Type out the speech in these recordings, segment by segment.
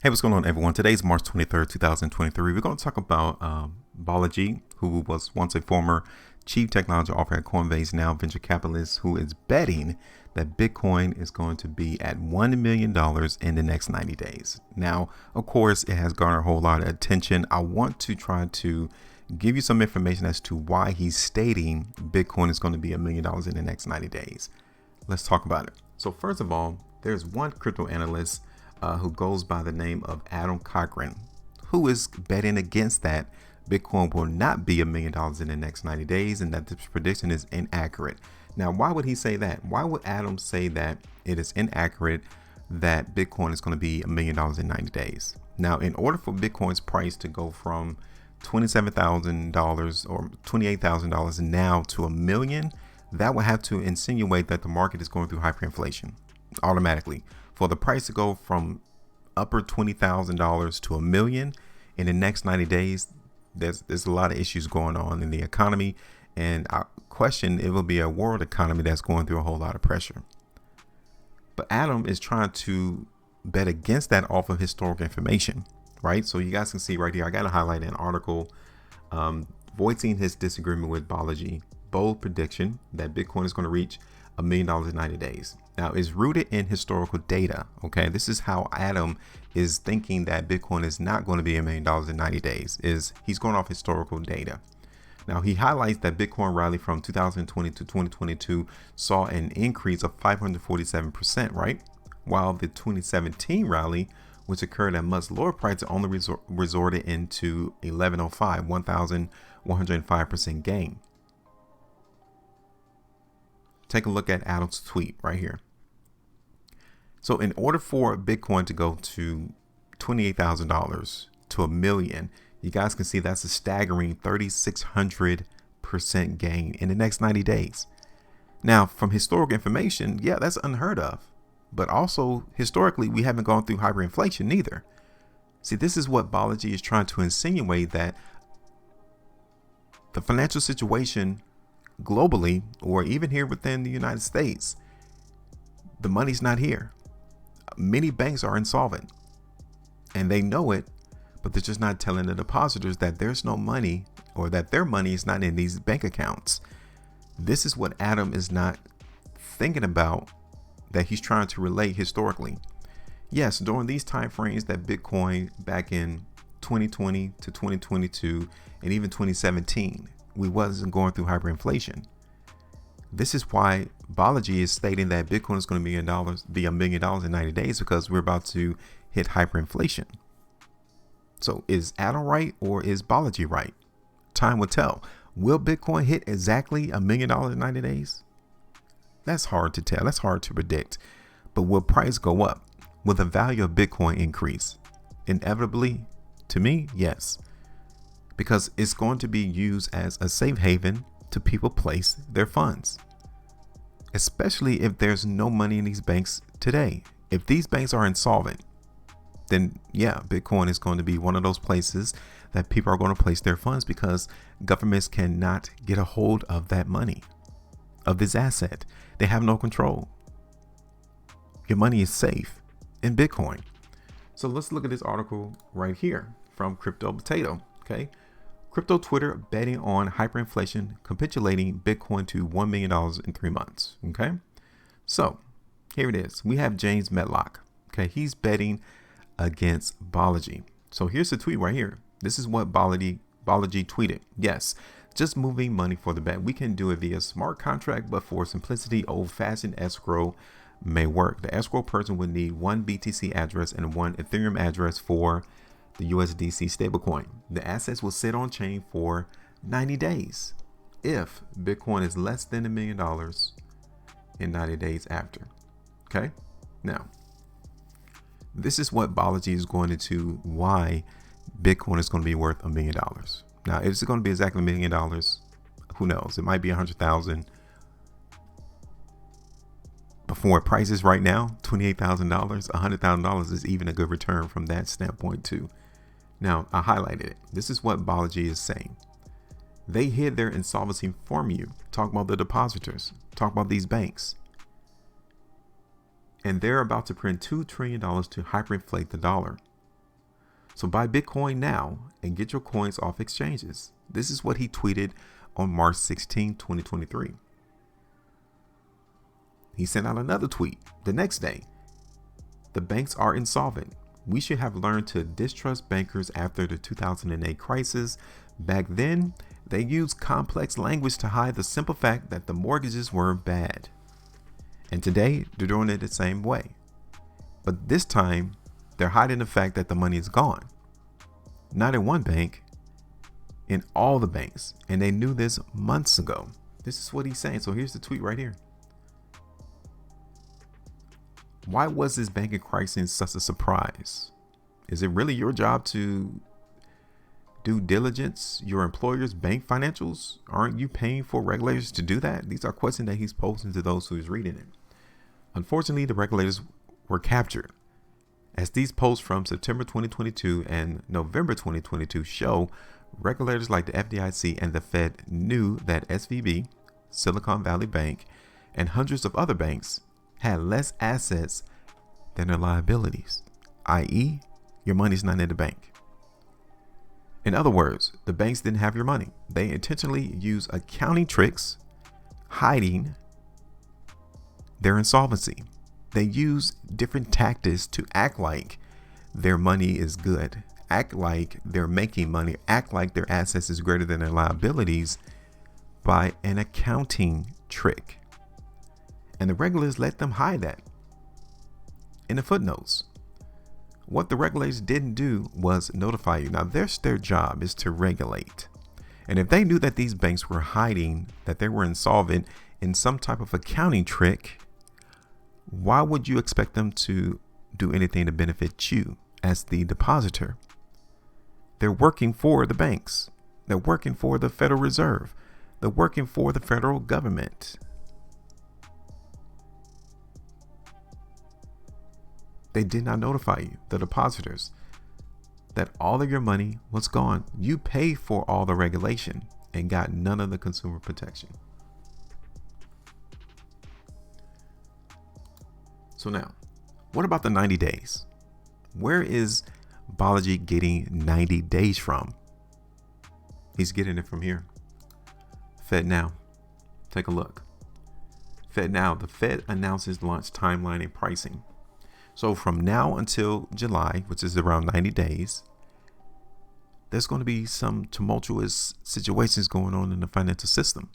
Hey, what's going on, everyone? Today's March 23rd, 2023. We're going to talk about Balaji, who was once a former chief technology officer at Coinbase, now venture capitalist, who is betting that Bitcoin is going to be at $1 million in the next 90 days. Now, of course, it has garnered a whole lot of attention. I want to try to give you some information as to why he's stating Bitcoin is going to be $1 million in the next 90 days. Let's talk about it. So first of all, there's one crypto analyst who goes by the name of Adam Cochran, who is betting against that Bitcoin will not be $1 million in the next 90 days and that this prediction is inaccurate. Now, why would he say that? Why would Adam say that it is inaccurate that Bitcoin is going to be $1 million in 90 days? Now, in order for Bitcoin's price to go from $27,000 or $28,000 now to $1 million, that would have to insinuate that the market is going through hyperinflation automatically. For the price to go from upper $20,000 to $1 million in the next 90 days, there's a lot of issues going on in the economy, and I question it will be a world economy that's going through a whole lot of pressure. But Adam is trying to bet against that off of historical information, right? So you guys can see right here, I got to highlight an article voicing his disagreement with Balaji. Bold prediction that Bitcoin is going to reach $1 million in 90 days. Now, it's rooted in historical data. Okay, this is how Adam is thinking that Bitcoin is not going to be $1 million in 90 days. Is he's going off historical data. Now, he highlights that Bitcoin rally from 2020 to 2022 saw an increase of 547%, right? While the 2017 rally, which occurred at much lower price, only resorted into 1105, 1,105% gain. Take a look at Adam's tweet right here. So in order for Bitcoin to go to $28,000 to $1 million, you guys can see that's a staggering 3,600% gain in the next 90 days. Now, from historical information, yeah, that's unheard of. But also historically, we haven't gone through hyperinflation neither. See, this is what Balaji is trying to insinuate, that the financial situation globally, or even here within the United States, the money's not here. Many banks are insolvent and they know it, but they're just not telling the depositors that there's no money, or that their money is not in these bank accounts. This is what Adam is not thinking about, that he's trying to relate historically. Yes, during these time frames that Bitcoin back in 2020 to 2022 and even 2017, we wasn't going through hyperinflation. This is why Balaji is stating that Bitcoin is going to be $1 million in 90 days, because we're about to hit hyperinflation. So is Adam right, or is Balaji right? Time will tell. Will Bitcoin hit exactly $1 million in 90 days? That's hard to tell. That's hard to predict. But will price go up? Will the value of Bitcoin increase? Inevitably, to me, yes. Because it's going to be used as a safe haven to people place their funds, especially if there's no money in these banks today. If these banks are insolvent, then yeah, Bitcoin is going to be one of those places that people are going to place their funds, because governments cannot get a hold of that money, of this asset. They have no control. Your money is safe in Bitcoin. So let's look at this article right here from CryptoPotato. Okay. Crypto Twitter betting on hyperinflation, capitulating Bitcoin to $1 million in 3 months. Okay. So here it is. We have James Medlock. Okay. He's betting against Balaji. So here's the tweet right here. This is what Balaji tweeted. Yes, just moving money for the bet. We can do it via smart contract, but for simplicity, old-fashioned escrow may work. The escrow person would need one BTC address and one Ethereum address for the USDC stablecoin. The assets will sit on chain for 90 days if Bitcoin is less than $1 million in 90 days after. Okay. Now, this is what Balaji is going into why Bitcoin is going to be worth $1 million. Now, is it going to be exactly $1 million? Who knows? It might be 100,000. Before prices right now, $28,000, $100,000 is even a good return from that standpoint too. Now, I highlighted it. This is what Balaji is saying. They hid their insolvency from you. Talk about the depositors. Talk about these banks. And they're about to print $2 trillion to hyperinflate the dollar. So buy Bitcoin now and get your coins off exchanges. This is what he tweeted on March 16, 2023. He sent out another tweet the next day. The banks are insolvent. We should have learned to distrust bankers after the 2008 crisis. Back then, they used complex language to hide the simple fact that the mortgages were bad. And today, they're doing it the same way. But this time, they're hiding the fact that the money is gone. Not in one bank, in all the banks. And they knew this months ago. This is what he's saying. So here's the tweet right here. Why was this banking crisis such a surprise? Is it really your job to due diligence your employer's bank financials? Aren't you paying for regulators to do that? These are questions that he's posing to those who's reading it. Unfortunately, the regulators were captured. As these posts from September 2022 and November 2022 show, regulators like the FDIC and the Fed knew that SVB, Silicon Valley Bank, and hundreds of other banks had less assets than their liabilities, i.e., your money's not in the bank. In other words, the banks didn't have your money. They intentionally use accounting tricks, hiding their insolvency. They use different tactics to act like their money is good, act like they're making money, act like their assets is greater than their liabilities by an accounting trick. And the regulators let them hide that in the footnotes. What the regulators didn't do was notify you. Now, their job is to regulate. And if they knew that these banks were hiding, that they were insolvent in some type of accounting trick, why would you expect them to do anything to benefit you as the depositor? They're working for the banks. They're working for the Federal Reserve. They're working for the federal government. They did not notify you, the depositors, that all of your money was gone. You paid for all the regulation and got none of the consumer protection. So now, what about the 90 days? Where is Balaji getting 90 days from? He's getting it from here. FedNow. Take a look. FedNow. The Fed announces launch timeline and pricing. So from now until July, which is around 90 days, there's going to be some tumultuous situations going on in the financial system.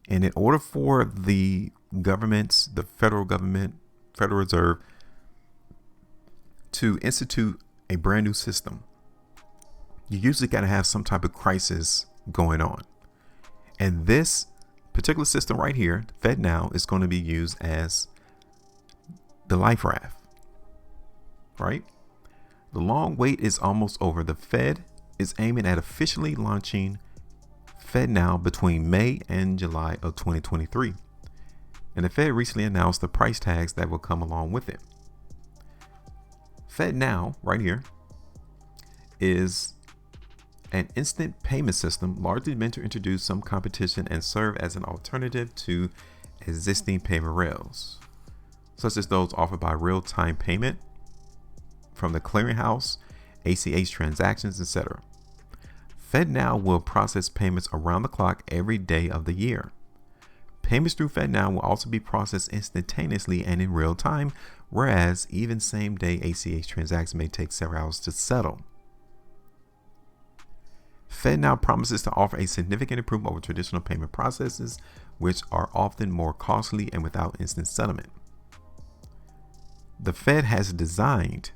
And in order for the governments, the federal government, Federal Reserve, to institute a brand new system, you usually got to have some type of crisis going on. And this particular system right here, FedNow, is going to be used as the life raft, right? The long wait is almost over. The Fed is aiming at officially launching FedNow between May and July of 2023. And the Fed recently announced the price tags that will come along with it. FedNow, right here, is an instant payment system largely meant to introduce some competition and serve as an alternative to existing payment rails, such as those offered by real-time payment from the clearinghouse, ACH transactions, etc. FedNow will process payments around the clock every day of the year. Payments through FedNow will also be processed instantaneously and in real time, whereas even same-day ACH transactions may take several hours to settle. FedNow promises to offer a significant improvement over traditional payment processes, which are often more costly and without instant settlement. The Fed has designed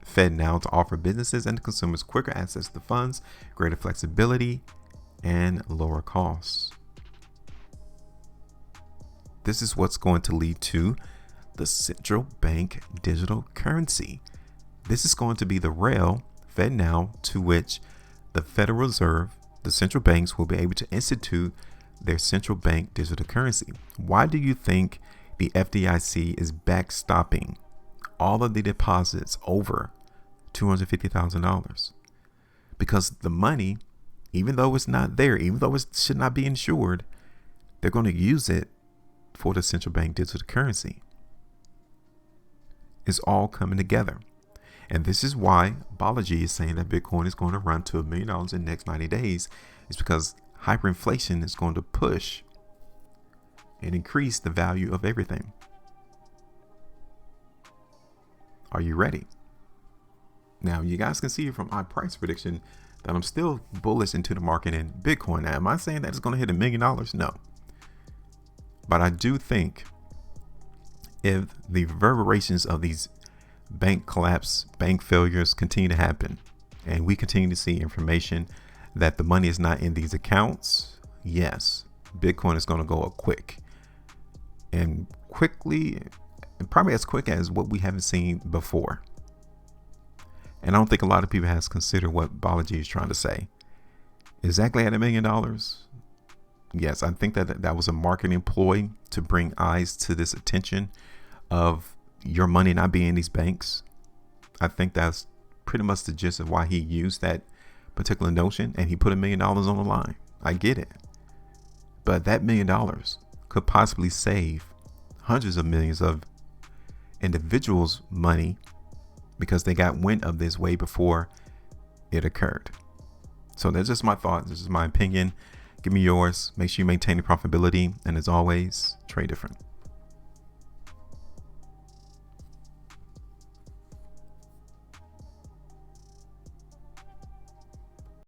FedNow to offer businesses and consumers quicker access to funds, greater flexibility, and lower costs. This is what's going to lead to the central bank digital currency. This is going to be the rail, FedNow, to which the Federal Reserve, the central banks, will be able to institute their central bank digital currency. Why do you think the FDIC is backstopping all of the deposits over $250,000? Because the money, even though it's not there, even though it should not be insured, they're going to use it for the central bank digital currency. It's all coming together. And this is why Balaji is saying that Bitcoin is going to run to $1 million in the next 90 days. It's because hyperinflation is going to push and increase the value of everything. Are you ready? Now, you guys can see from my price prediction that I'm still bullish into the market in Bitcoin. Now, am I saying that it's going to hit $1 million? No. But I do think if the reverberations of these bank collapse, bank failures continue to happen, and we continue to see information that the money is not in these accounts, yes, Bitcoin is going to go up quick and quickly, and probably as quick as what we haven't seen before. And I don't think a lot of people has considered what Balaji is trying to say. Exactly at $1 million? Yes, I think that was a marketing ploy to bring eyes to this attention of your money not being in these banks. I think that's pretty much the gist of why he used that particular notion, and he put $1 million on the line. I get it. But that $1 million could possibly save hundreds of millions of individuals' money because they got wind of this way before it occurred. So that's just my thoughts. This is my opinion. Give me yours. Make sure you maintain the profitability. And as always, trade different.